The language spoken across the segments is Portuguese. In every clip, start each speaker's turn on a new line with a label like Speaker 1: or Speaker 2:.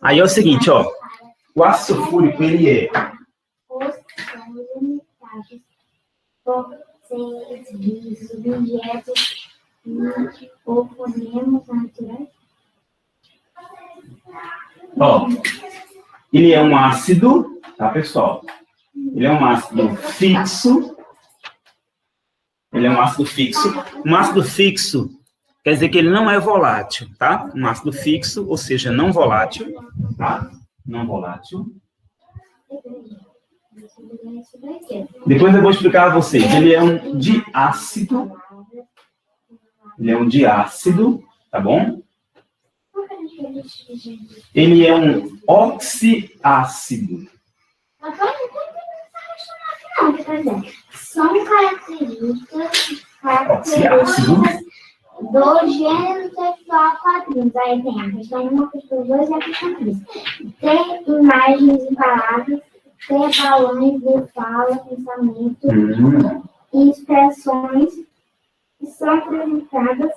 Speaker 1: Aí é o seguinte, ó. O ácido sulfúrico, ele é...
Speaker 2: Os são limitados por seres objetos ou fonemas naturais.
Speaker 1: Ó, ele é um ácido, tá, pessoal? Ele é um ácido fixo. Ele é um ácido fixo. Um ácido fixo quer dizer que ele não é volátil, tá? Um ácido fixo, ou seja, não volátil, tá? Não volátil. Depois eu vou explicar a vocês. Ele é um diácido. Ele é um diácido, tá bom? Ele é um oxiácido.
Speaker 2: São características do gênero sexual quadrinhos. Aí tem a questão 1, a questão 2 e a questão 3. Tem imagens e palavras, tem balões de fala, pensamento e expressões que são apresentadas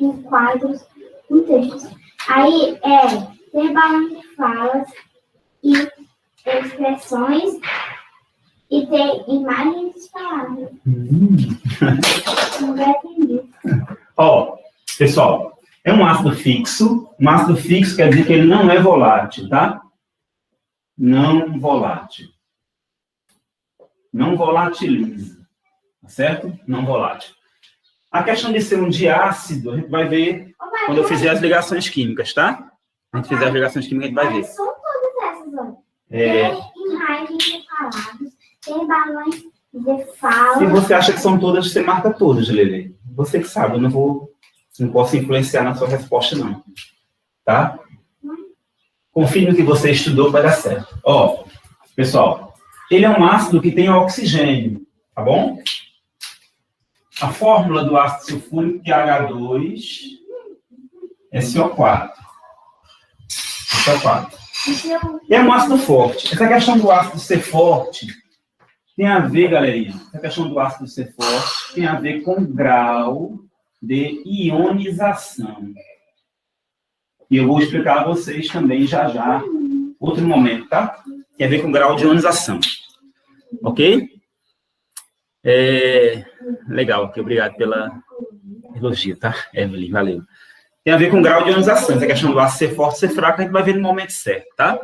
Speaker 2: em quadros, em textos. Aí tem balões de falas e expressões e tem imagens e palavras. Não vai entender.
Speaker 1: Ó, pessoal, é um ácido fixo. Um ácido fixo quer dizer que ele não é volátil, tá? Não volátil. Não volatiliza. Tá certo? Não volátil. A questão de ser um diácido, a gente vai ver quando eu fizer as ligações químicas, tá? A gente fizer as ligações químicas, a gente vai ver.
Speaker 2: São todas essas, olha. Tem imagens de palavras, tem balões de fala.
Speaker 1: Se você acha que são todas, você marca todas, Lele. Você que sabe, eu não posso influenciar na sua resposta, não. Tá? Confie no que você estudou, vai dar certo. Ó, pessoal, ele é um ácido que tem oxigênio, tá bom? A fórmula do ácido sulfúrico é H2 SO4. SO4. É um ácido forte. Essa questão do ácido ser forte tem a ver, galerinha, essa questão do ácido ser forte tem a ver com grau de ionização. E eu vou explicar a vocês também já, outro momento, tá? Tem a ver com grau de ionização. Ok? Legal, aqui, obrigado pela elogio, tá? Evelyn, valeu. Tem a ver com grau de ionização. Essa questão do ácido ser forte, ser fraco, a gente vai ver no momento certo, tá?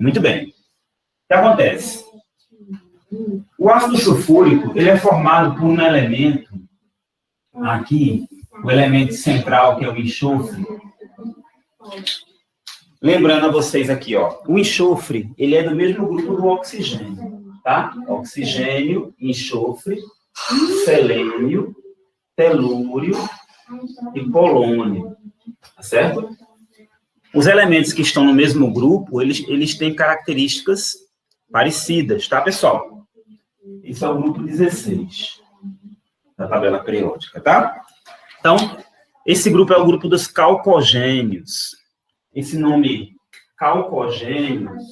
Speaker 1: Muito bem. O que acontece? O ácido sulfúrico, ele é formado por um elemento, aqui, o elemento central, que é o enxofre. Lembrando a vocês aqui, ó, o enxofre, ele é do mesmo grupo do oxigênio, tá? Oxigênio, enxofre, selênio, telúrio e polônio, tá certo? Os elementos que estão no mesmo grupo, eles têm características parecidas, tá, pessoal? Esse é o grupo 16 da tabela periódica, tá? Então, esse grupo é o grupo dos calcogênios. Esse nome calcogênios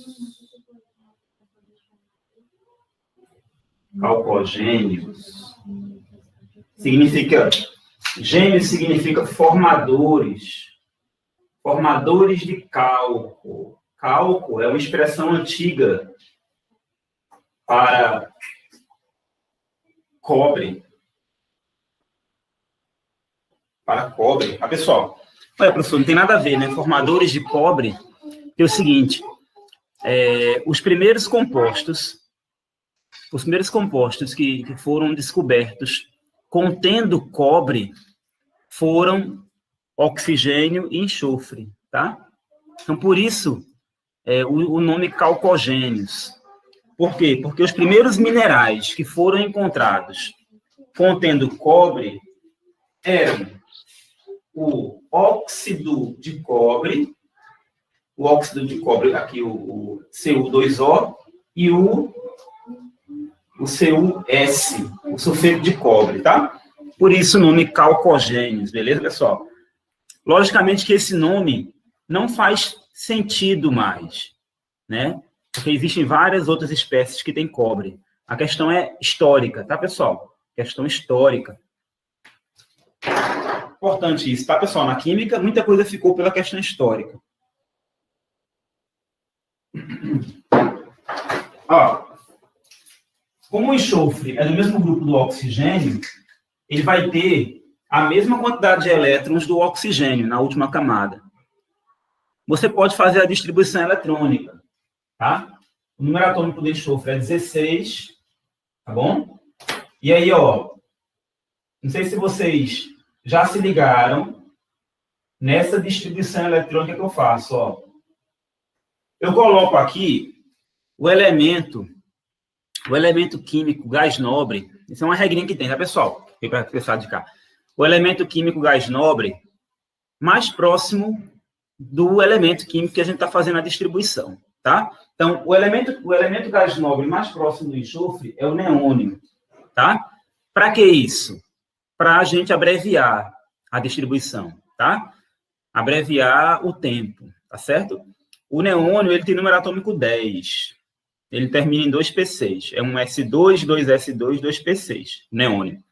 Speaker 1: significa, gênios significa formadores de cálculo. Cálculo é uma expressão antiga para cobre. Para cobre. Ah, pessoal, olha, professor, não tem nada a ver, né? Formadores de cobre é o seguinte, os primeiros compostos que foram descobertos contendo cobre foram oxigênio e enxofre, tá? Então, por isso, o nome calcogênios. Por quê? Porque os primeiros minerais que foram encontrados contendo cobre eram o óxido de cobre, aqui o Cu2O, e o CuS, o sulfeto de cobre, tá? Por isso o nome calcogênios, beleza, pessoal? Logicamente que esse nome não faz sentido mais, né? Porque existem várias outras espécies que têm cobre. A questão é histórica, tá, pessoal? Questão histórica. importante isso, tá, pessoal? Na química, muita coisa ficou pela questão histórica. Ó, como o enxofre é do mesmo grupo do oxigênio, ele vai ter a mesma quantidade de elétrons do oxigênio na última camada. Você pode fazer a distribuição eletrônica, tá? O número atômico do enxofre é 16, tá bom? E aí, ó, não sei se vocês já se ligaram nessa distribuição eletrônica que eu faço, ó. Eu coloco aqui o elemento químico gás nobre. Isso é uma regrinha que tem, tá, pessoal? Para pessoal de cá. O elemento químico gás nobre mais próximo do elemento químico que a gente está fazendo a distribuição, tá? Então, o elemento gás nobre mais próximo do enxofre é o neônio, tá? Para que isso? Para a gente abreviar a distribuição, tá? Abreviar o tempo, tá certo? O neônio, ele tem número atômico 10. Ele termina em 2p6. É um S2, 2s2, 2p6, neônio.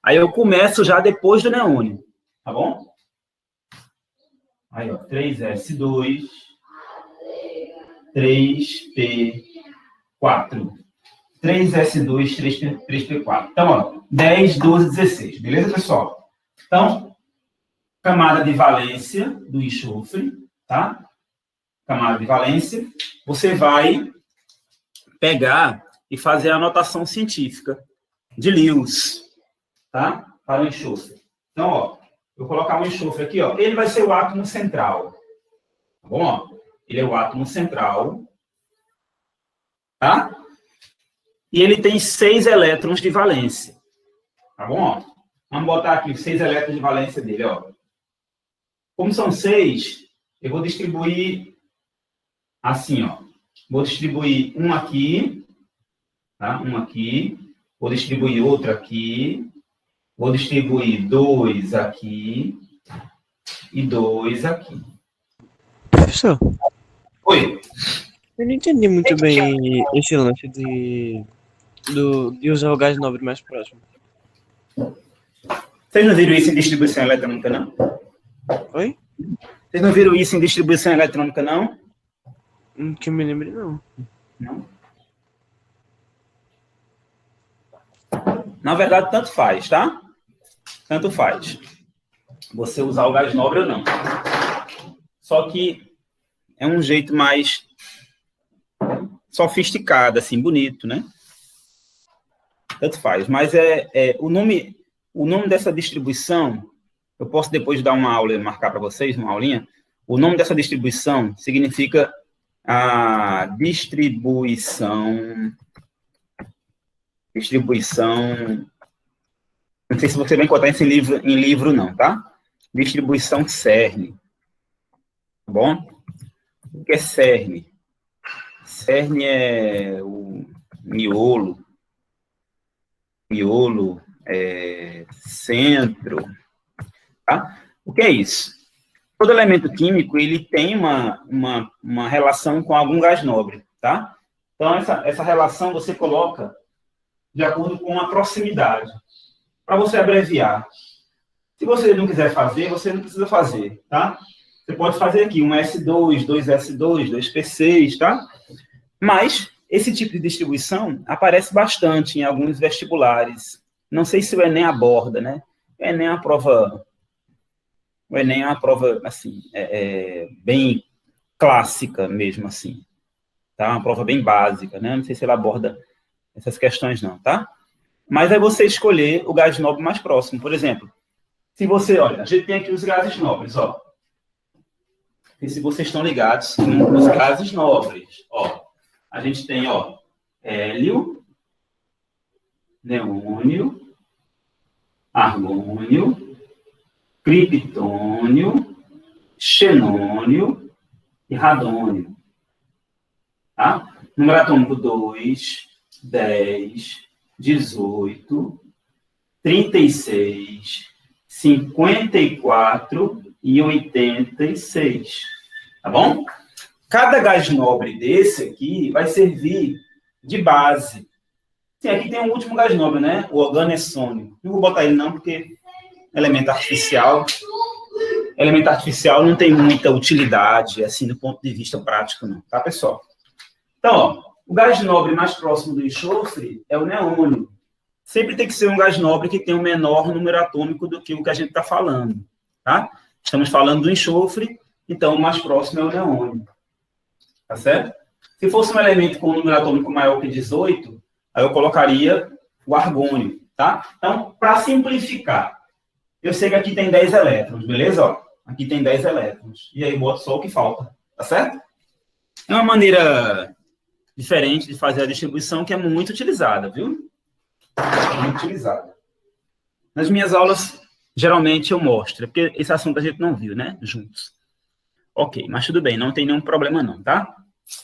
Speaker 1: Aí eu começo já depois do neônio, tá bom? Aí, ó, 3s2, 3p4. 3s2, 3p4. Então, ó, 10, 12, 16. Beleza, pessoal? Então, camada de valência do enxofre, tá? Camada de valência. Você vai pegar e fazer a anotação científica de Lewis, tá? Para o enxofre. Então, ó, eu vou colocar o enxofre aqui, ó. Ele vai ser o átomo central. Tá bom? Ó? Ele é o átomo central. Tá? E ele tem 6 elétrons de valência. Tá bom? Ó? Vamos botar aqui os 6 elétrons de valência dele, ó. Como são 6, eu vou distribuir assim, ó. Vou distribuir um aqui, tá? Um aqui. Vou distribuir outro aqui. Vou distribuir 2 aqui. E 2 aqui.
Speaker 3: Professor,
Speaker 1: Oi.
Speaker 3: eu não entendi muito bem esse lance de usar o gás nobre mais próximo.
Speaker 1: Vocês não viram isso em distribuição eletrônica, não?
Speaker 3: Oi?
Speaker 1: Vocês não viram isso em distribuição eletrônica, não?
Speaker 3: Que eu me lembre, não.
Speaker 1: Não. Na verdade, tanto faz, tá? Tanto faz. Você usar o gás nobre ou não. Só que é um jeito mais sofisticado, assim, bonito, né? Tanto faz. Mas o nome dessa distribuição, eu posso depois dar uma aula e marcar para vocês, uma aulinha. O nome dessa distribuição significa a distribuição, não sei se você vai encontrar esse livro em livro, não, tá? Distribuição CERN. Tá bom? O que é CERN? CERN é o miolo, centro, tá? O que é isso? Todo elemento químico, ele tem uma relação com algum gás nobre, tá? Então, essa relação você coloca de acordo com a proximidade, para você abreviar. Se você não quiser fazer, você não precisa fazer, tá? Você pode fazer aqui um S2, 2S2, 2P6, tá? Mas esse tipo de distribuição aparece bastante em alguns vestibulares. Não sei se o Enem aborda, né? O Enem é uma prova assim, bem clássica mesmo, assim. Tá? Uma prova bem básica, né? Não sei se ela aborda essas questões, não, tá? Mas é você escolher o gás nobre mais próximo. Por exemplo, se você, olha, a gente tem aqui os gases nobres, ó. E se vocês estão ligados nos gases nobres, ó. A gente tem, ó, hélio, neônio, argônio, criptônio, xenônio e radônio. Tá? Número atômico 2, 10, 18, 36, 54 e 86. Tá bom? Cada gás nobre desse aqui vai servir de base. Sim, aqui tem um último gás nobre, né? O organessônio. Não vou botar ele não, porque elemento artificial. Elemento artificial não tem muita utilidade, assim, do ponto de vista prático, não, tá, pessoal? Então, ó, o gás nobre mais próximo do enxofre é o neônio. Sempre tem que ser um gás nobre que tem um menor número atômico do que o que a gente está falando, tá? Estamos falando do enxofre, então o mais próximo é o neônio, tá certo? Se fosse um elemento com um número atômico maior que 18, aí eu colocaria o argônio, tá? Então, para simplificar, eu sei que aqui tem 10 elétrons, beleza? Ó, aqui tem 10 elétrons. E aí eu boto só o que falta, tá certo? É uma maneira diferente de fazer a distribuição que é muito utilizada, viu? Muito utilizada. Nas minhas aulas, geralmente eu mostro, porque esse assunto a gente não viu, né? Juntos. Ok, mas tudo bem, não tem nenhum problema não, tá?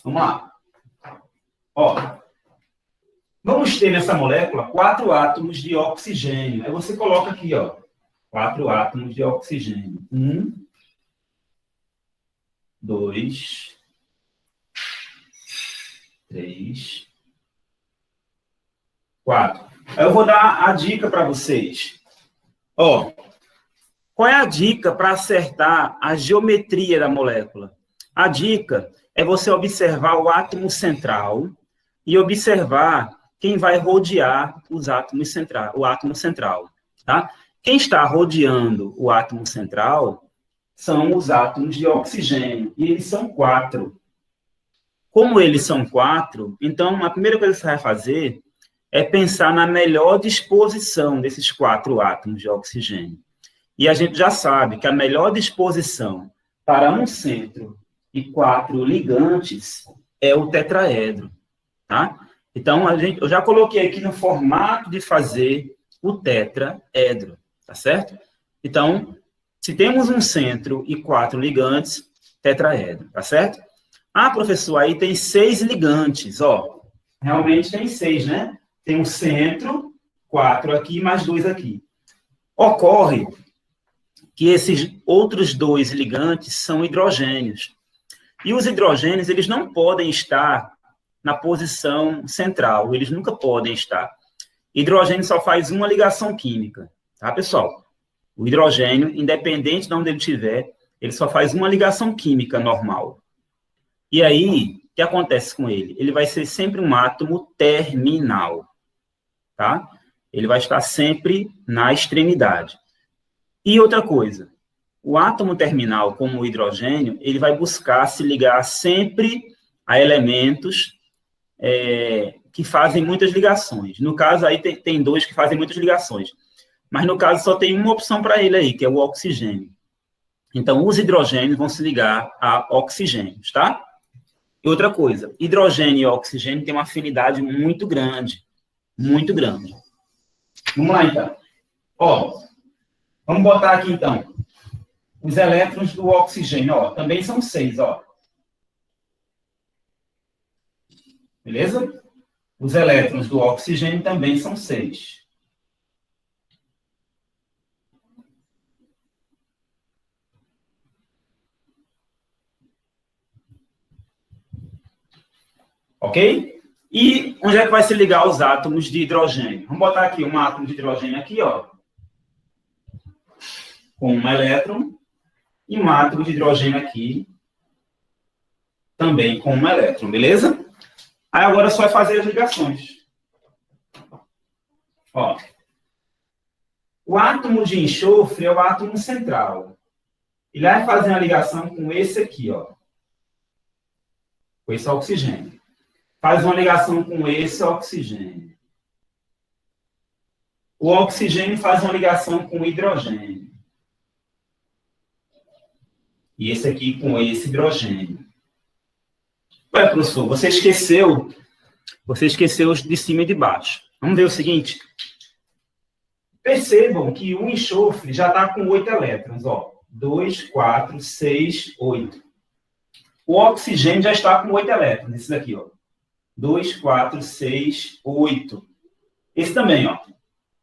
Speaker 1: Vamos lá. Ó, vamos ter nessa molécula 4 átomos de oxigênio. Aí você coloca aqui, ó, 4 átomos de oxigênio. 1, 2, 3, 4. Aí eu vou dar a dica para vocês. Ó, qual é a dica para acertar a geometria da molécula? A dica é você observar o átomo central e observar quem vai rodear os átomos central, o átomo central, tá? Quem está rodeando o átomo central são os átomos de oxigênio, e eles são 4. Como eles são 4, então a primeira coisa que você vai fazer é pensar na melhor disposição desses 4 átomos de oxigênio. E a gente já sabe que a melhor disposição para um centro e 4 ligantes é o tetraedro, tá? Então, eu já coloquei aqui no formato de fazer o tetraedro, tá certo? Então, se temos um centro e 4 ligantes, tetraedro, tá certo? Ah, professor, aí tem 6 ligantes, ó. Realmente tem 6, né? Tem um centro, 4 aqui, mais 2 aqui. Ocorre que esses outros 2 ligantes são hidrogênios. E os hidrogênios, eles não podem estar na posição central, eles nunca podem estar. Hidrogênio só faz uma ligação química, tá, pessoal? O hidrogênio, independente de onde ele estiver, ele só faz uma ligação química normal. E aí, o que acontece com ele? Ele vai ser sempre um átomo terminal, tá? Ele vai estar sempre na extremidade. E outra coisa, o átomo terminal, como o hidrogênio, ele vai buscar se ligar sempre a elementos que fazem muitas ligações. No caso, aí tem 2 que fazem muitas ligações. Mas, no caso, só tem uma opção para ele aí, que é o oxigênio. Então, os hidrogênios vão se ligar a oxigênios, tá? E outra coisa, hidrogênio e oxigênio têm uma afinidade muito grande. Muito grande. Vamos lá, então. Ó, vamos botar aqui, então, os elétrons do oxigênio. Ó, também são 6, ó. Beleza? Os elétrons do oxigênio também são 6. Ok? E onde é que vai se ligar os átomos de hidrogênio? Vamos botar aqui um átomo de hidrogênio aqui, ó. Com um elétron. E um átomo de hidrogênio aqui. Também com um elétron, beleza? Aí agora só é fazer as ligações. Ó. O átomo de enxofre é o átomo central. Ele vai fazer uma ligação com esse aqui, ó. Com esse oxigênio. Faz uma ligação com esse oxigênio. O oxigênio faz uma ligação com o hidrogênio. E esse aqui com esse hidrogênio. Ué, professor, você esqueceu os de cima e de baixo. Vamos ver o seguinte. Percebam que o enxofre já está com 8 elétrons, ó. 2, 4, 6, 8. O oxigênio já está com 8 elétrons, esse daqui, ó. 2, 4, 6, 8. Esse também, ó.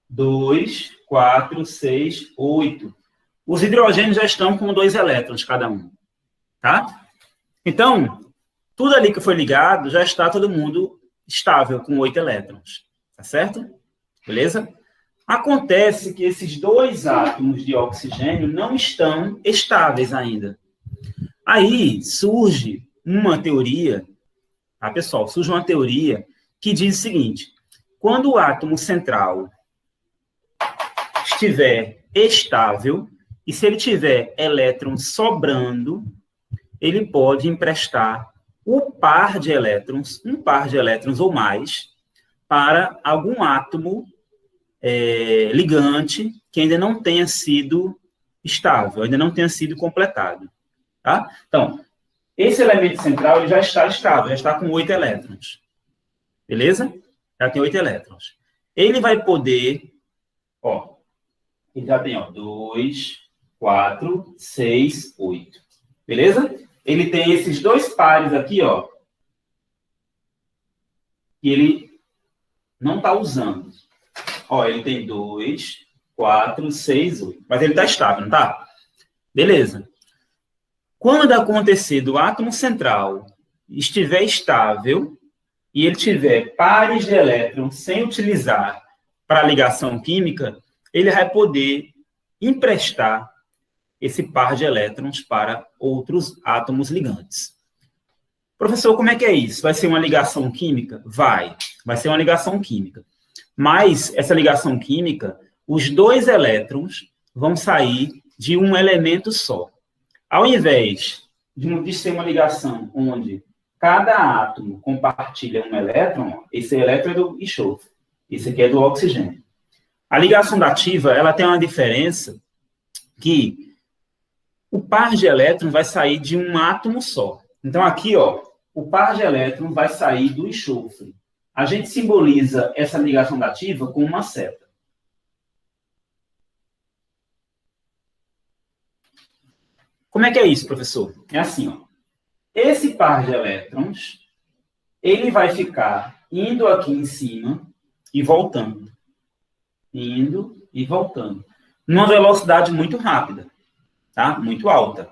Speaker 1: 2, 4, 6, 8. Os hidrogênios já estão com 2 elétrons cada um. Tá? Então, tudo ali que foi ligado já está todo mundo estável com 8 elétrons. Tá certo? Beleza? Acontece que esses dois átomos de oxigênio não estão estáveis ainda. Aí surge uma teoria, tá, pessoal? Surge uma teoria que diz o seguinte: quando o átomo central estiver estável, e se ele tiver elétrons sobrando, ele pode emprestar um par de elétrons ou mais, para algum átomo ligante que ainda não tenha sido estável, ainda não tenha sido completado. Tá? Então, esse elemento central ele já está estável, já está com 8 elétrons. Beleza? Já tem 8 elétrons. Ele vai poder, ó, ele já tem, ó, 2, 4, 6, 8. Beleza? Ele tem esses dois pares aqui, ó, que ele não está usando. Ó, ele tem 2, 4, 6, 8. Mas ele está estável, não está? Beleza. Quando acontecer do átomo central estiver estável e ele tiver pares de elétrons sem utilizar para ligação química, ele vai poder emprestar esse par de elétrons para outros átomos ligantes. Professor, como é que é isso? Vai ser uma ligação química? Vai ser uma ligação química. Mas essa ligação química, os dois elétrons vão sair de um elemento só. Ao invés de ser uma ligação onde cada átomo compartilha um elétron, esse elétron é do enxofre, esse aqui é do oxigênio. A ligação dativa, ela tem uma diferença que o par de elétrons vai sair de um átomo só. Então, aqui, ó, o par de elétrons vai sair do enxofre. A gente simboliza essa ligação dativa com uma seta. Como é que é isso, professor? É assim, ó. Esse par de elétrons, ele vai ficar indo aqui em cima e voltando. Indo e voltando. Numa velocidade muito rápida, tá? Muito alta.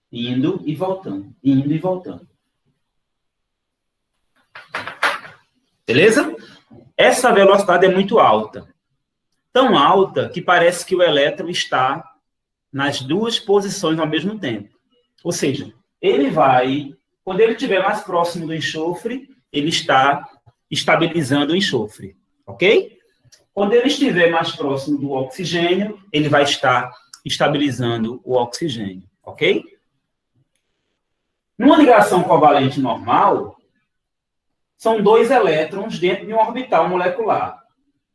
Speaker 1: Indo e voltando. Indo e voltando. Beleza? Essa velocidade é muito alta. Tão alta que parece que o elétron está nas duas posições ao mesmo tempo. Ou seja, ele vai, quando ele estiver mais próximo do enxofre, ele está estabilizando o enxofre, ok? Quando ele estiver mais próximo do oxigênio, ele vai estar estabilizando o oxigênio, ok? Numa ligação covalente normal, são dois elétrons dentro de um orbital molecular.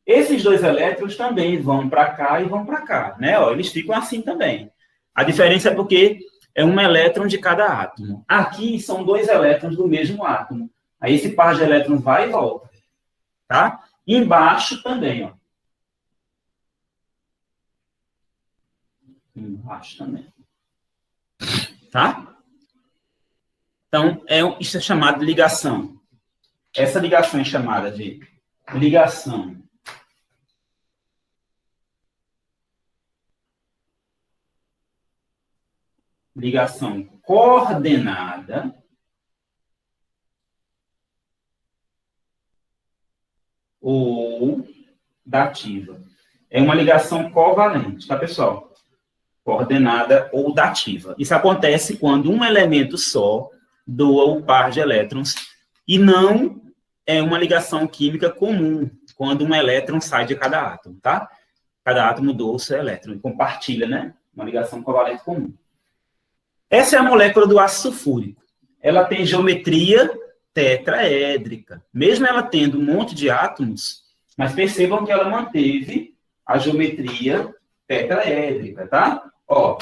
Speaker 1: Esses dois elétrons também vão para cá e vão para cá, né? Ó, eles ficam assim também. A diferença é porque é um elétron de cada átomo. Aqui são dois elétrons do mesmo átomo. Aí esse par de elétrons vai e volta, tá? E embaixo também, ó. Embaixo também. Tá? Então, isso é chamado de ligação. Essa ligação é chamada de ligação coordenada ou dativa. É uma ligação covalente, tá, pessoal? Coordenada ou dativa. Isso acontece quando um elemento só doa o par de elétrons e não é uma ligação química comum, quando um elétron sai de cada átomo, tá? Cada átomo doa o seu elétron e compartilha, né? Uma ligação covalente comum. Essa é a molécula do ácido sulfúrico. Ela tem geometria tetraédrica. Mesmo ela tendo um monte de átomos, mas percebam que ela manteve a geometria tetraédrica, tá? Ó.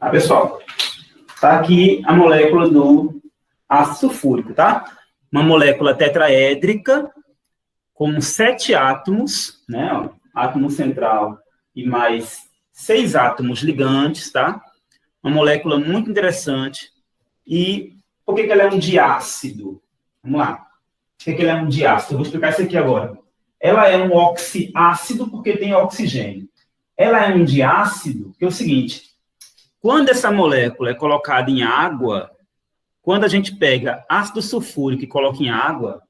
Speaker 1: Tá, pessoal? Tá aqui a molécula do ácido sulfúrico, tá? Uma molécula tetraédrica com 7 átomos, né? Ó, átomo central e mais 6 átomos ligantes, tá? Uma molécula muito interessante. E por que ela é um diácido? Vamos lá. Por que ela é um diácido? Eu vou explicar isso aqui agora. Ela é um oxiácido porque tem oxigênio. Ela é um diácido porque é o seguinte, quando essa molécula é colocada em água, quando a gente pega ácido sulfúrico e coloca em água,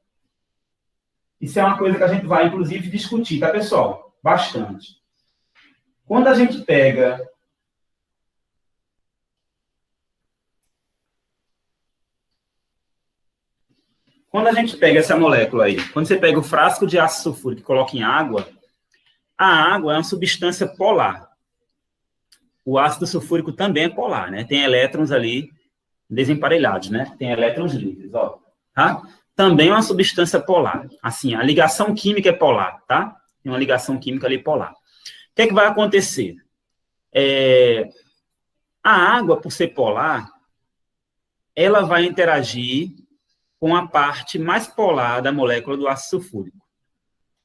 Speaker 1: isso é uma coisa que a gente vai, inclusive, discutir, tá, pessoal? Bastante. Quando a gente pega essa molécula aí, quando você pega o frasco de ácido sulfúrico e coloca em água, a água é uma substância polar. O ácido sulfúrico também é polar, né? Tem elétrons ali desemparelhados, né? Tem elétrons livres, ó. Tá? Também é uma substância polar. Assim, a ligação química é polar, tá? Tem uma ligação química ali polar. O que é que vai acontecer? A água, por ser polar, ela vai interagir com a parte mais polar da molécula do ácido sulfúrico.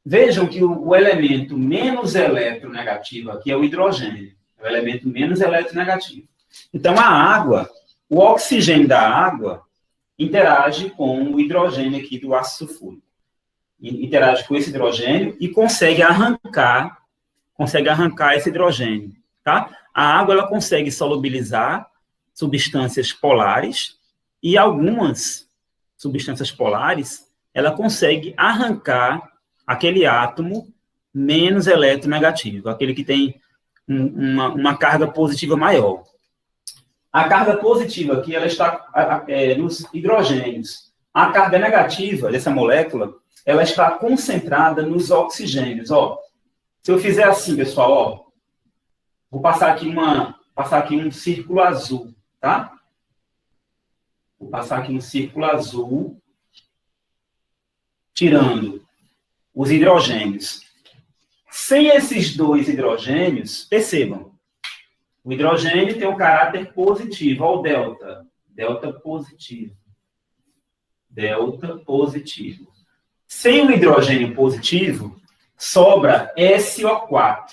Speaker 1: Vejam que o elemento menos eletronegativo aqui é o hidrogênio. É o elemento menos eletronegativo. Então, a água, o oxigênio da água, interage com o hidrogênio aqui do ácido sulfúrico. Interage com esse hidrogênio e consegue arrancar esse hidrogênio, tá? A água, ela consegue solubilizar substâncias polares e algumas substâncias polares, ela consegue arrancar aquele átomo menos eletronegativo, aquele que tem uma carga positiva maior. A carga positiva aqui, ela está nos hidrogênios. A carga negativa dessa molécula, ela está concentrada nos oxigênios. Ó, se eu fizer assim, pessoal, ó, vou passar aqui um círculo azul, tá? Vou passar aqui um círculo azul, tirando os hidrogênios. Sem esses dois hidrogênios, percebam, o hidrogênio tem um caráter positivo, ó, o delta. Delta positivo. Delta positivo. Sem o hidrogênio positivo, sobra SO4.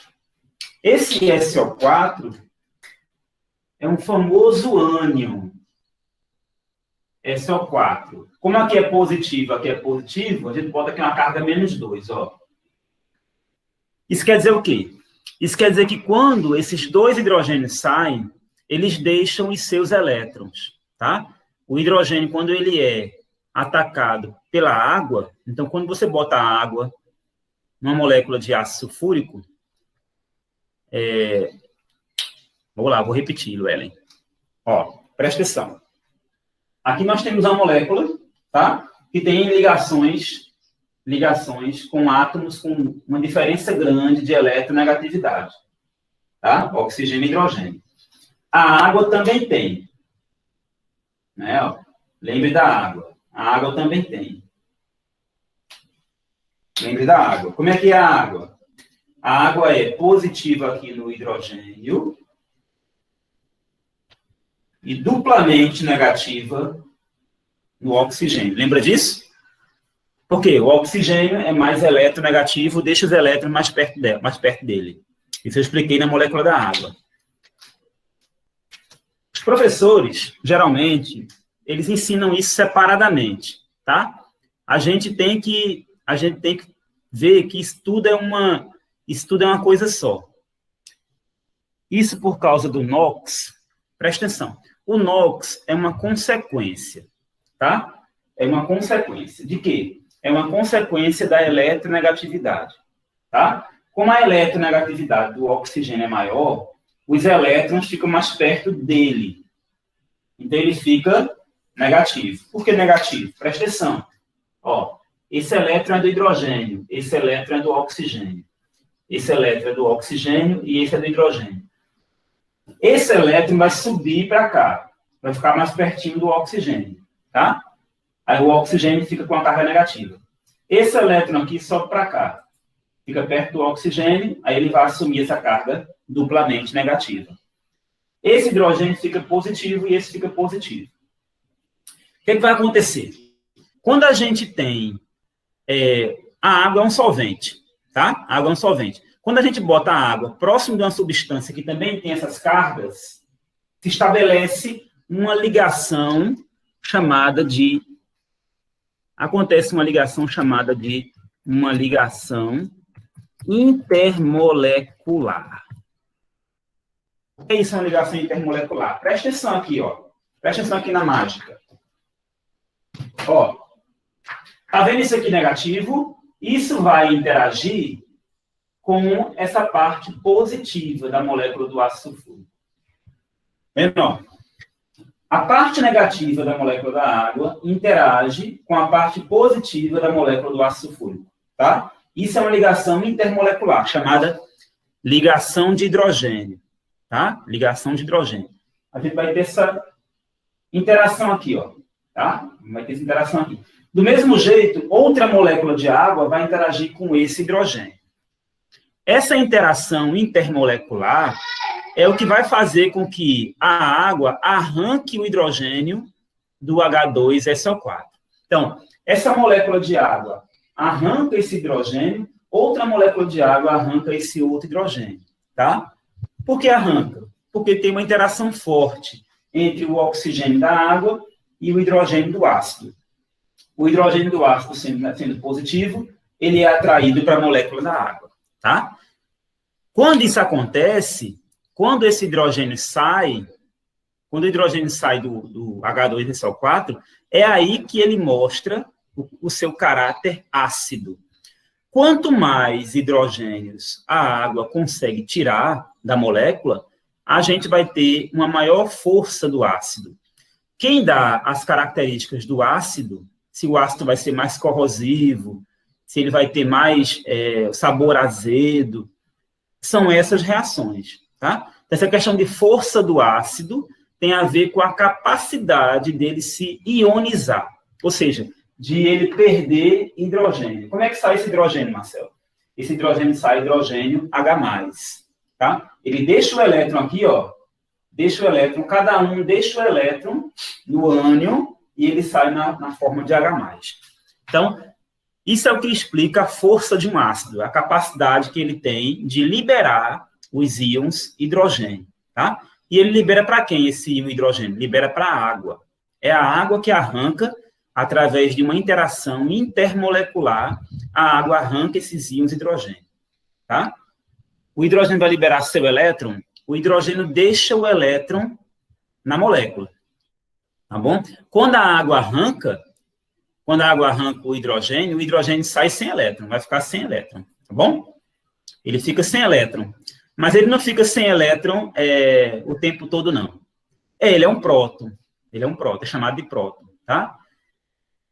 Speaker 1: Esse SO4 é um famoso ânion. SO4. Como aqui é positivo, a gente bota aqui uma carga -2, ó. Isso quer dizer o quê? Isso quer dizer que quando esses dois hidrogênios saem, eles deixam os seus elétrons, tá? O hidrogênio, quando ele é atacado pela água, então, quando você bota água numa molécula de ácido sulfúrico, vou lá, vou repetir, Ellen. Ó, presta atenção. Aqui nós temos uma molécula, tá? Que tem ligações com átomos com uma diferença grande de eletronegatividade, tá? Oxigênio e hidrogênio. A água também tem, né? Ó, lembre da água. A água também tem. Lembre da água. Como é que é a água? A água é positiva aqui no hidrogênio e duplamente negativa no oxigênio. Lembra disso? Por quê? O oxigênio é mais eletronegativo, deixa os elétrons mais perto dele. Isso eu expliquei na molécula da água. Os professores, geralmente, eles ensinam isso separadamente, tá? A gente tem que ver que isso tudo é uma coisa só. Isso por causa do NOx, presta atenção. O NOx é uma consequência, tá? É uma consequência de quê? É uma consequência da eletronegatividade, tá? Como a eletronegatividade do oxigênio é maior, os elétrons ficam mais perto dele. Então, ele fica negativo. Por que negativo? Presta atenção. Ó, esse elétron é do hidrogênio, esse elétron é do oxigênio. Esse elétron é do oxigênio e esse é do hidrogênio. Esse elétron vai subir para cá, vai ficar mais pertinho do oxigênio, tá? Aí o oxigênio fica com a carga negativa. Esse elétron aqui sobe para cá, fica perto do oxigênio, aí ele vai assumir essa carga duplamente negativa. esse hidrogênio fica positivo e esse fica positivo. O que vai acontecer? Quando a gente tem... a água é um solvente, tá? A água é um solvente. Quando a gente bota a água próximo de uma substância que também tem essas cargas, se estabelece uma ligação chamada de... Acontece uma ligação chamada de uma ligação intermolecular. O que é isso, uma ligação intermolecular? Presta atenção aqui, ó. Presta atenção aqui na mágica. Ó, tá vendo isso aqui negativo? Isso vai interagir com essa parte positiva da molécula do ácido sulfúrico. Vendo, ó? A parte negativa da molécula da água interage com a parte positiva da molécula do ácido sulfúrico, tá? Isso é uma ligação intermolecular, chamada ligação de hidrogênio, tá? Ligação de hidrogênio. A gente vai ter essa interação aqui, ó, tá? Vai ter essa interação aqui. Do mesmo jeito, outra molécula de água vai interagir com esse hidrogênio. Essa interação intermolecular é o que vai fazer com que a água arranque o hidrogênio do H2SO4. Então, essa molécula de água arranca esse hidrogênio, outra molécula de água arranca esse outro hidrogênio, tá? Por que arranca? Porque tem uma interação forte entre o oxigênio da água e o hidrogênio do ácido. O hidrogênio do ácido sendo positivo, ele é atraído para a molécula da água, tá? Quando isso acontece, quando esse hidrogênio sai, quando o hidrogênio sai do H2SO4, é aí que ele mostra o seu caráter ácido. Quanto mais hidrogênios a água consegue tirar da molécula, a gente vai ter uma maior força do ácido. Quem dá as características do ácido, se o ácido vai ser mais corrosivo, se ele vai ter mais sabor azedo, são essas reações, tá? Essa questão de força do ácido tem a ver com a capacidade dele se ionizar, ou seja, de ele perder hidrogênio. Como é que sai esse hidrogênio, Marcelo? Esse hidrogênio sai hidrogênio H+, tá? Ele deixa o elétron aqui, ó, deixa o elétron, cada um deixa o elétron no ânion e ele sai na forma de H+. Então, isso é o que explica a força de um ácido, a capacidade que ele tem de liberar os íons hidrogênio, tá? E ele libera para quem esse íon hidrogênio? Libera para a água. É a água que arranca, através de uma interação intermolecular, a água arranca esses íons hidrogênio, tá? O hidrogênio vai liberar seu elétron, o hidrogênio deixa o elétron na molécula, tá bom? Quando a água arranca o hidrogênio sai sem elétron, vai ficar sem elétron, tá bom? Ele fica sem elétron. Mas ele não fica sem elétron o tempo todo, não. Ele é um próton. Ele é um próton, é chamado de próton, tá?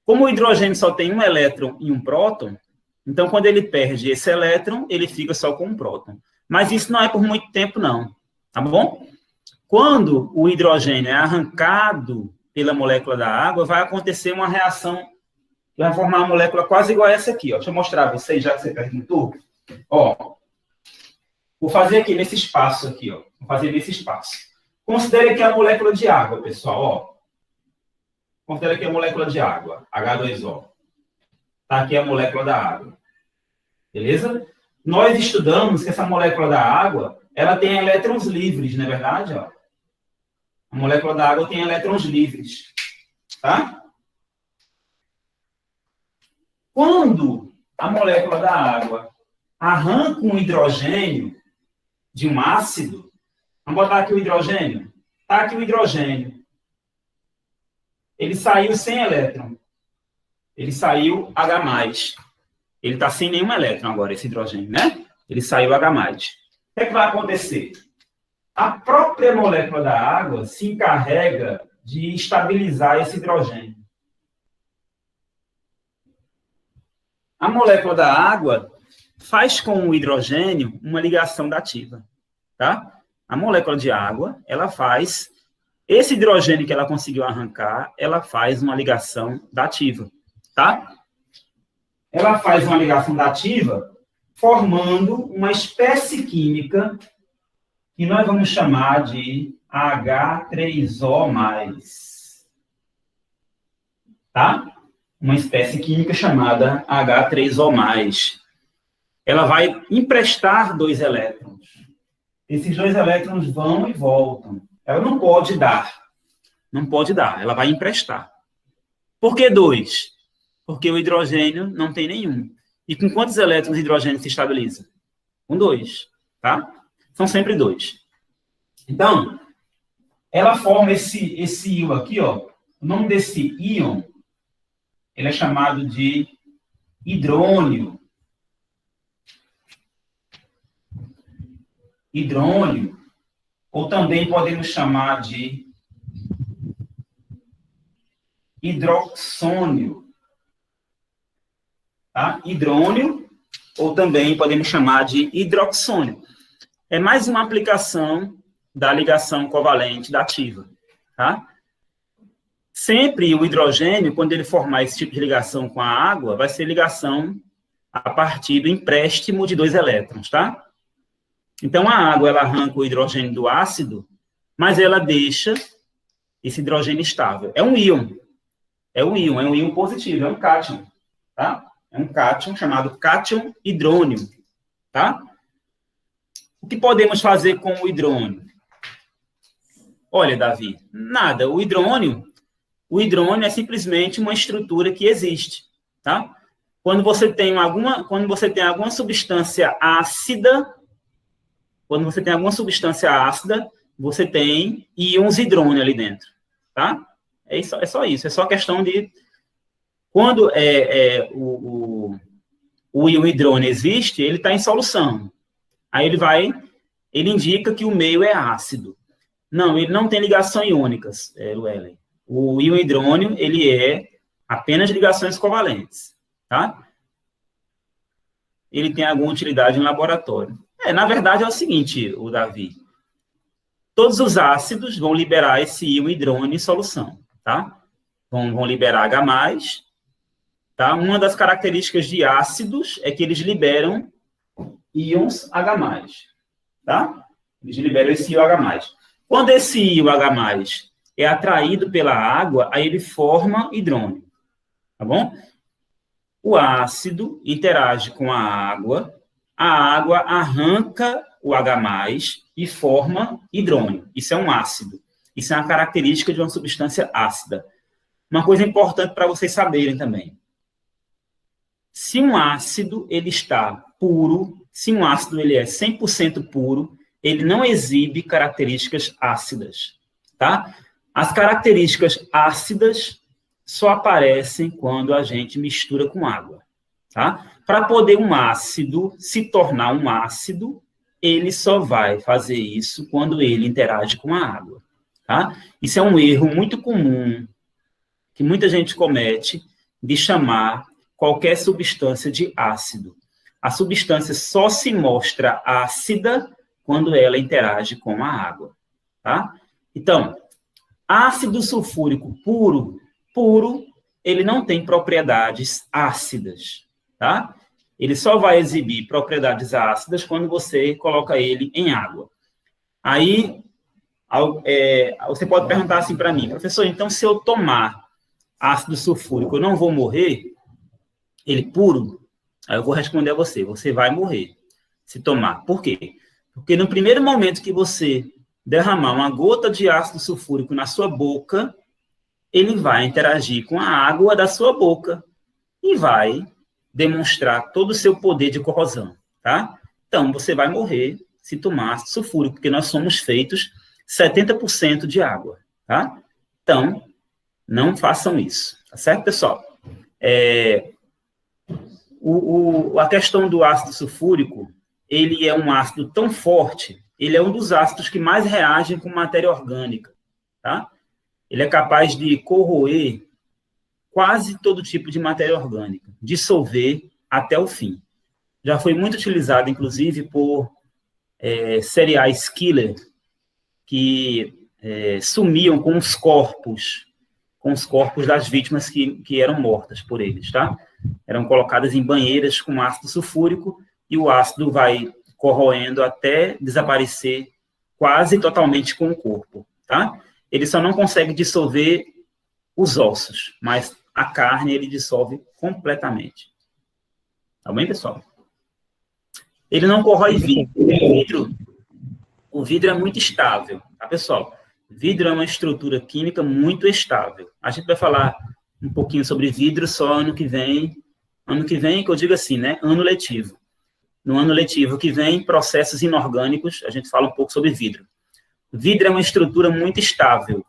Speaker 1: Como o hidrogênio só tem um elétron e um próton, então, quando ele perde esse elétron, ele fica só com um próton. Mas isso não é por muito tempo, não, tá bom? Quando o hidrogênio é arrancado pela molécula da água, vai acontecer uma reação que vai formar uma molécula quase igual a essa aqui, ó. Deixa eu mostrar para vocês, já que você perguntou. Ó, vou fazer aqui nesse espaço aqui, ó. Vou fazer nesse espaço. Considere aqui a molécula de água, pessoal, ó. Considere aqui a molécula de água, H2O. Tá aqui a molécula da água. Beleza? Nós estudamos que essa molécula da água, ela tem elétrons livres, não é verdade? Ó? A molécula da água tem elétrons livres. Tá? Quando a molécula da água arranca um hidrogênio de um ácido, vamos botar aqui o hidrogênio. Tá aqui o hidrogênio. Ele saiu sem elétron. Ele saiu H+. Ele está sem nenhum elétron agora, esse hidrogênio, né? Ele saiu H+. O que é que vai acontecer? A própria molécula da água se encarrega de estabilizar esse hidrogênio. A molécula da água faz com o hidrogênio uma ligação dativa, tá? A molécula de água, ela faz... Esse hidrogênio que ela conseguiu arrancar, ela faz uma ligação dativa, tá? Ela faz uma ligação dativa formando uma espécie química que nós vamos chamar de H3O+. Tá? Uma espécie química chamada H3O+. Ela vai emprestar 2 elétrons. Esses 2 elétrons vão e voltam. Ela não pode dar. Não pode dar, ela vai emprestar. Por que 2? Porque o hidrogênio não tem nenhum. E com quantos elétrons o hidrogênio se estabiliza? Com 2, tá? São sempre 2. Então, ela forma esse íon aqui, ó. O nome desse íon, ele é chamado de hidrônio. Hidrônio, ou também podemos chamar de hidroxônio. Tá? Hidrônio, ou também podemos chamar de hidroxônio. É mais uma aplicação da ligação covalente dativa. Tá? Sempre o hidrogênio, quando ele formar esse tipo de ligação com a água, vai ser ligação a partir do empréstimo de 2 elétrons, tá? Então, a água, ela arranca o hidrogênio do ácido, mas ela deixa esse hidrogênio estável. É um íon. É um íon positivo, é um cátion, tá? É um cátion chamado cátion hidrônio, tá? O que podemos fazer com o hidrônio? Olha, Davi, nada. O hidrônio é simplesmente uma estrutura que existe, tá? Quando você tem alguma substância ácida, você tem íons hidrônio ali dentro, tá? É só isso, é só questão de... Quando o íon hidrônio existe, ele está em solução. Aí ele indica que o meio é ácido. Não, ele não tem ligações iônicas, Luellen. O íon hidrônio, ele é apenas ligações covalentes, tá? Ele tem alguma utilidade em laboratório. Na verdade, é o seguinte, o Davi. Todos os ácidos vão liberar esse íon hidrônio em solução, tá? Vão liberar H+, tá? Uma das características de ácidos é que eles liberam íons H+, tá? Eles liberam esse íon H+. Quando esse íon H+, é atraído pela água, aí ele forma hidrônio, tá bom? O ácido interage com a água arranca o H+, e forma hidrônio. Isso é um ácido. Isso é uma característica de uma substância ácida. Uma coisa importante para vocês saberem também. Se um ácido ele está puro, se um ácido ele é 100% puro, ele não exibe características ácidas, tá? As características ácidas só aparecem quando a gente mistura com água, tá? Para poder um ácido se tornar um ácido, ele só vai fazer isso quando ele interage com a água, tá? Isso é um erro muito comum que muita gente comete de chamar qualquer substância de ácido. A substância só se mostra ácida quando ela interage com a água, tá? Então, ácido sulfúrico puro, ele não tem propriedades ácidas, tá? Ele só vai exibir propriedades ácidas quando você coloca ele em água. Aí, você pode perguntar assim para mim, professor, então se eu tomar ácido sulfúrico, eu não vou morrer? Ele puro? Aí eu vou responder a você, você vai morrer se tomar. Por quê? Porque no primeiro momento que você derramar uma gota de ácido sulfúrico na sua boca, ele vai interagir com a água da sua boca e vai demonstrar todo o seu poder de corrosão, tá? Então, você vai morrer se tomar ácido sulfúrico, porque nós somos feitos 70% de água, tá? Então, não façam isso, tá certo, pessoal? A questão do ácido sulfúrico, ele é um ácido tão forte, ele é um dos ácidos que mais reagem com matéria orgânica, tá? Ele é capaz de corroer quase todo tipo de matéria orgânica, dissolver até o fim. Já foi muito utilizado, inclusive, por serial killer, que sumiam com os corpos das vítimas que eram mortas por eles, tá? Eram colocadas em banheiras com ácido sulfúrico e o ácido vai corroendo até desaparecer quase totalmente com o corpo, tá? Ele só não consegue dissolver os ossos, mas a carne ele dissolve completamente. Tá bem, pessoal? Ele não corrói vidro. O vidro é muito estável, tá, pessoal? Vidro é uma estrutura química muito estável. A gente vai falar um pouquinho sobre vidro só ano que vem, que eu digo assim, né? Ano letivo. No ano letivo que vem, processos inorgânicos, a gente fala um pouco sobre vidro. Vidro é uma estrutura muito estável.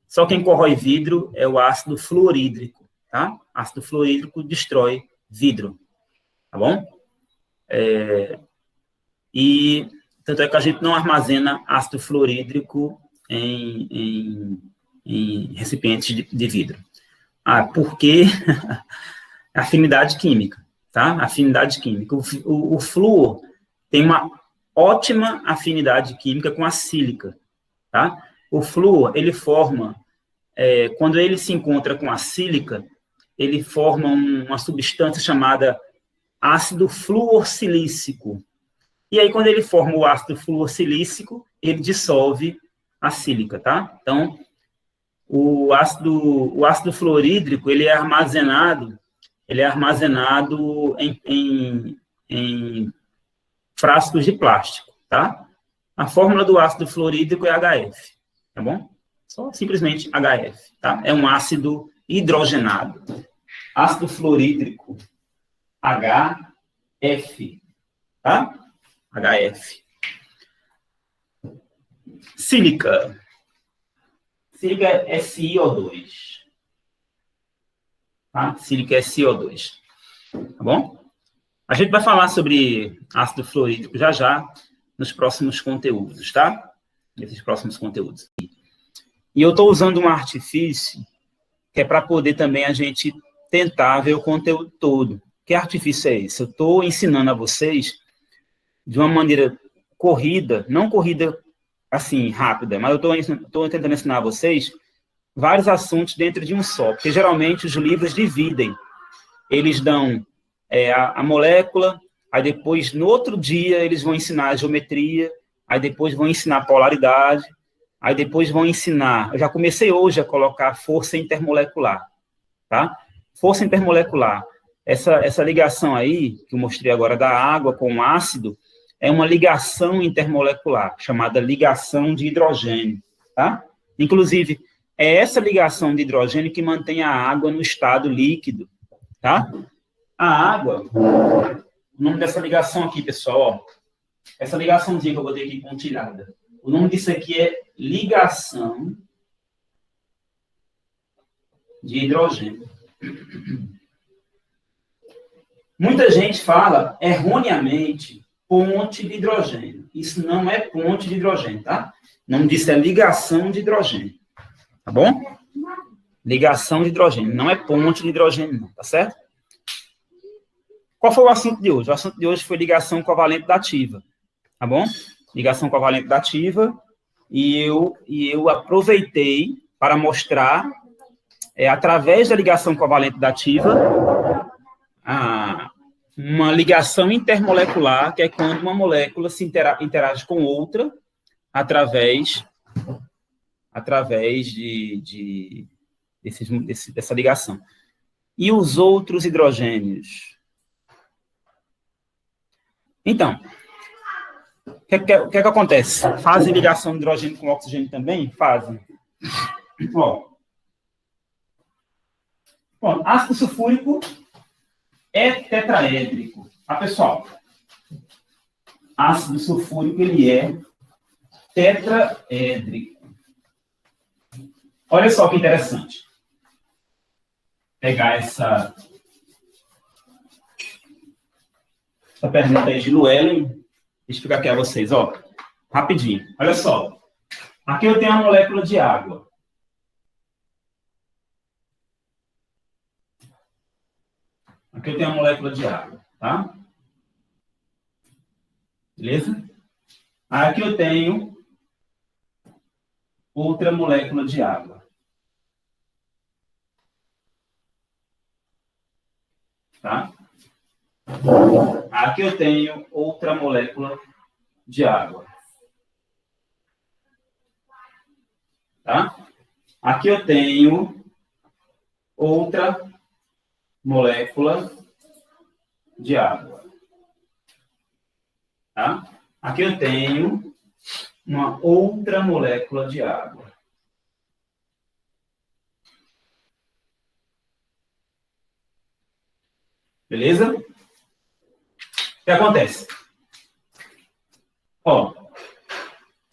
Speaker 1: Só quem corrói vidro é o ácido fluorídrico, tá? Ácido fluorídrico destrói vidro, tá bom? E tanto é que a gente não armazena ácido fluorídrico em recipientes de vidro. Porque afinidade química, tá? Afinidade química. O flúor tem uma ótima afinidade química com a sílica, tá? O flúor, ele forma, quando ele se encontra com a sílica, ele forma uma substância chamada ácido fluorsilícico. E aí, quando ele forma o ácido fluorsilícico, ele dissolve a sílica, tá? Então, o ácido fluorídrico, ele é armazenado em frascos de plástico, tá? A fórmula do ácido fluorídrico é HF, tá bom? Só simplesmente HF, tá? É um ácido hidrogenado. Ácido fluorídrico, HF, tá? HF. Sílica. Sílica é SiO2. Tá? Sílica é SiO2. Tá bom? A gente vai falar sobre ácido fluorídrico já nos próximos conteúdos, tá? Nesses próximos conteúdos. E eu estou usando um artifício que é para poder também a gente tentar ver o conteúdo todo. Que artifício é esse? Eu estou ensinando a vocês de uma maneira corrida, não corrida assim, rápida, mas eu estou tentando ensinar a vocês vários assuntos dentro de um só, porque geralmente os livros dividem. Eles dão a molécula, aí depois, no outro dia, eles vão ensinar a geometria, aí depois vão ensinar a polaridade, aí depois vão ensinar... Eu já comecei hoje a colocar força intermolecular, tá? Força intermolecular. Essa ligação aí, que eu mostrei agora, da água com o ácido, é uma ligação intermolecular, chamada ligação de hidrogênio, tá? Inclusive, é essa ligação de hidrogênio que mantém a água no estado líquido, tá? A água, o nome dessa ligação aqui, pessoal, ó, essa ligaçãozinha que eu botei aqui pontilhada, o nome disso aqui é ligação de hidrogênio. Muita gente fala, erroneamente, ponte de hidrogênio. Isso não é ponte de hidrogênio, tá? O nome disso é ligação de hidrogênio. Tá bom? Ligação de hidrogênio. Não é ponte de hidrogênio, não. Tá certo? Qual foi o assunto de hoje? O assunto de hoje foi ligação covalente dativa. Tá bom? Ligação covalente dativa. E eu aproveitei para mostrar, através da ligação covalente dativa, uma ligação intermolecular, que é quando uma molécula se interage com outra através dessa ligação. E os outros hidrogênios? Então, o que acontece? Fazem ligação de hidrogênio com oxigênio também? Fazem. Ó, ácido sulfúrico é tetraédrico. Tá, pessoal? Ácido sulfúrico, ele é tetraédrico. Olha só que interessante. Pegar essa pergunta aí de Llewellyn. Deixa eu explicar aqui a vocês, ó. Rapidinho. Olha só. Aqui eu tenho a molécula de água. Aqui eu tenho a molécula de água, tá? Beleza? Aqui eu tenho outra molécula de água. Tá? Aqui eu tenho outra molécula de água. tá? Aqui eu tenho outra molécula de água, tá? Aqui eu tenho uma outra molécula de água. Beleza? O que acontece? Ó,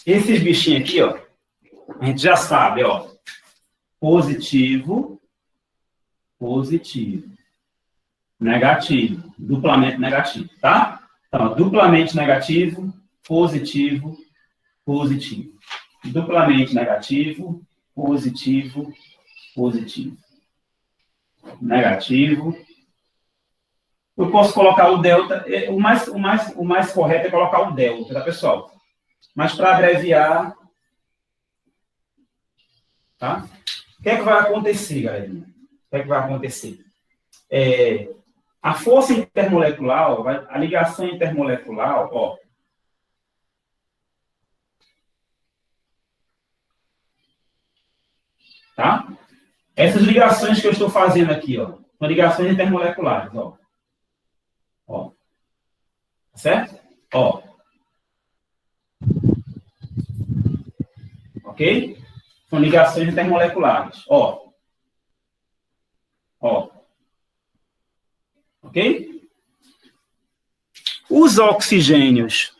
Speaker 1: esses bichinhos aqui, ó, a gente já sabe, ó, positivo, positivo, negativo, duplamente negativo, tá? Então, ó, duplamente negativo, positivo, positivo. Duplamente negativo, positivo, positivo. Negativo. Eu posso colocar o delta, o mais correto é colocar o delta, tá, pessoal? Mas para abreviar, tá? O que é que vai acontecer, galerinha? O que é que vai acontecer? A força intermolecular, ó, a ligação intermolecular, ó, tá? Essas ligações que eu estou fazendo aqui, ó, são ligações intermoleculares, ó. Ó. Certo? Ó. Ok? São ligações intermoleculares. Ó. Ó. Ok? Os oxigênios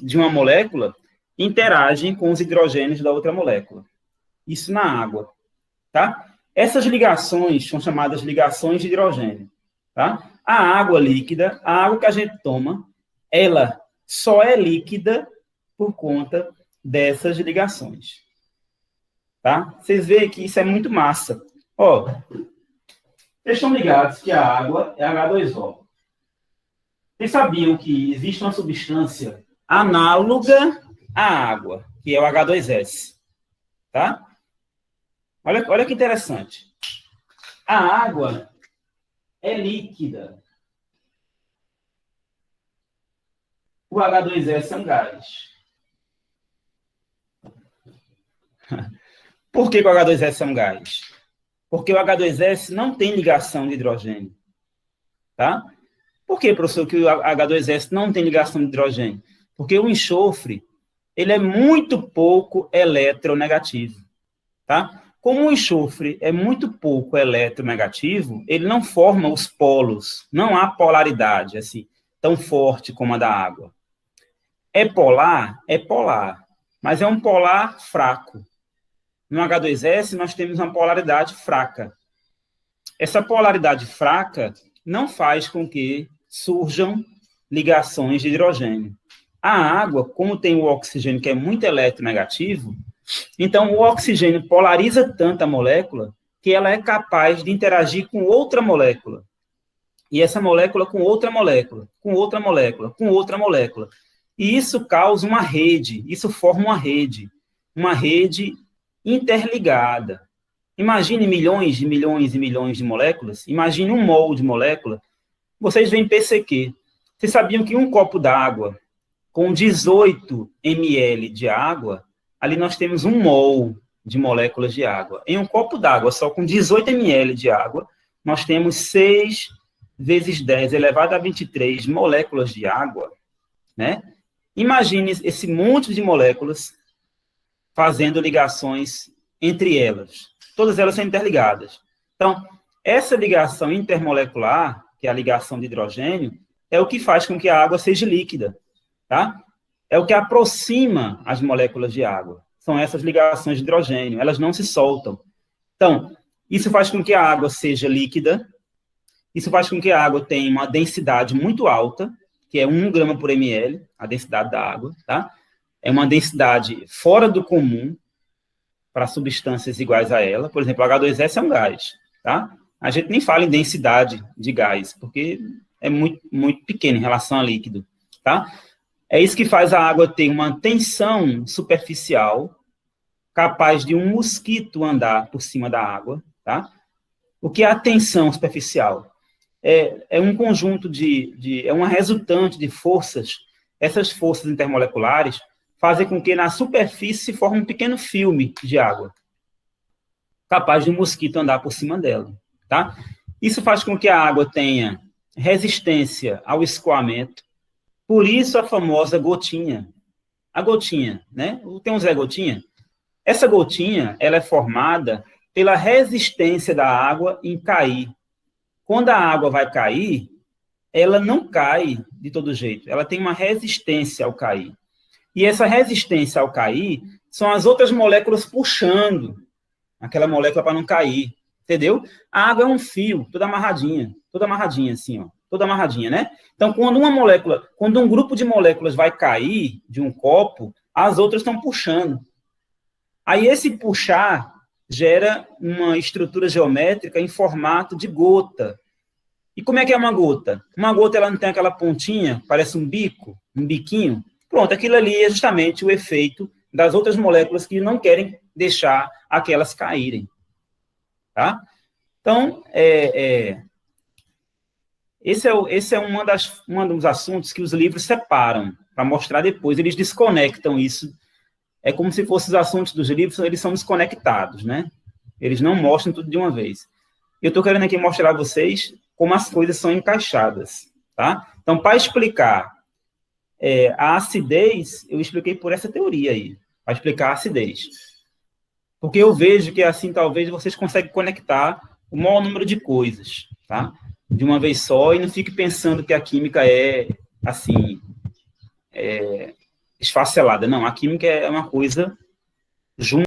Speaker 1: de uma molécula interagem com os hidrogênios da outra molécula. Isso na água. Tá? Essas ligações são chamadas ligações de hidrogênio. Tá? A água líquida, a água que a gente toma, ela só é líquida por conta dessas ligações. Tá? Vocês veem que isso é muito massa. Ó, vocês estão ligados que a água é H2O. Vocês sabiam que existe uma substância análoga à água, que é o H2S. Tá? Olha que interessante. A água é líquida. O H2S é um gás. Por que o H2S é um gás? Porque o H2S não tem ligação de hidrogênio. Tá? Por que, professor, que o H2S não tem ligação de hidrogênio? Porque o enxofre, ele é muito pouco eletronegativo. Tá? Como o enxofre é muito pouco eletronegativo, ele não forma os polos, não há polaridade assim, tão forte como a da água. É polar, mas é um polar fraco. No H2S, nós temos uma polaridade fraca. Essa polaridade fraca não faz com que surjam ligações de hidrogênio. A água, como tem o oxigênio que é muito eletronegativo, então o oxigênio polariza tanto a molécula que ela é capaz de interagir com outra molécula. E essa molécula com outra molécula, com outra molécula, com outra molécula. E isso causa uma rede, isso forma uma rede interligada. Imagine milhões de milhões e milhões de moléculas, imagine um mol de molécula. Vocês veem PCQ. Vocês sabiam que um copo d'água com 18 ml de água, ali nós temos 1 mol de moléculas de água. Em um copo d'água, só com 18 ml de água, nós temos 6 vezes 10 elevado a 23 moléculas de água, né? Imagine esse monte de moléculas fazendo ligações entre elas. Todas elas são interligadas. Então, essa ligação intermolecular, que é a ligação de hidrogênio, é o que faz com que a água seja líquida, tá? É o que aproxima as moléculas de água. São essas ligações de hidrogênio, elas não se soltam. Então, isso faz com que a água seja líquida, isso faz com que a água tenha uma densidade muito alta, que é 1 grama por ml, a densidade da água, tá? É uma densidade fora do comum para substâncias iguais a ela. Por exemplo, o H2S é um gás, tá? A gente nem fala em densidade de gás, porque é muito, muito pequeno em relação a líquido, tá? É isso que faz a água ter uma tensão superficial capaz de um mosquito andar por cima da água, tá? O que é a tensão superficial? É um conjunto é uma resultante de forças. Essas forças intermoleculares fazem com que na superfície se forme um pequeno filme de água, capaz de um mosquito andar por cima dela, tá? Isso faz com que a água tenha resistência ao escoamento, por isso a famosa gotinha. A gotinha, né? Tem um Zé Gotinha? Essa gotinha, ela é formada pela resistência da água em cair. Quando a água vai cair, ela não cai de todo jeito, ela tem uma resistência ao cair. E essa resistência ao cair são as outras moléculas puxando aquela molécula para não cair, entendeu? A água é um fio, toda amarradinha assim, ó, toda amarradinha, né? Então, quando um grupo de moléculas vai cair de um copo, as outras estão puxando. Aí esse puxar gera uma estrutura geométrica em formato de gota. E como é que é uma gota? Uma gota, ela não tem aquela pontinha, parece um bico, um biquinho. Pronto, aquilo ali é justamente o efeito das outras moléculas que não querem deixar aquelas caírem. Tá? Então, esse é um dos assuntos que os livros separam, para mostrar depois. Eles desconectam isso. É como se fossem os assuntos dos livros, eles são desconectados, né? Eles não mostram tudo de uma vez. Eu estou querendo aqui mostrar a vocês como as coisas são encaixadas, tá? Então, para explicar a acidez, eu expliquei por essa teoria aí, para explicar a acidez. Porque eu vejo que, assim, talvez vocês conseguem conectar o maior número de coisas, tá? De uma vez só, e não fique pensando que a química é, assim, esfacelada. Não, a química é uma coisa junto.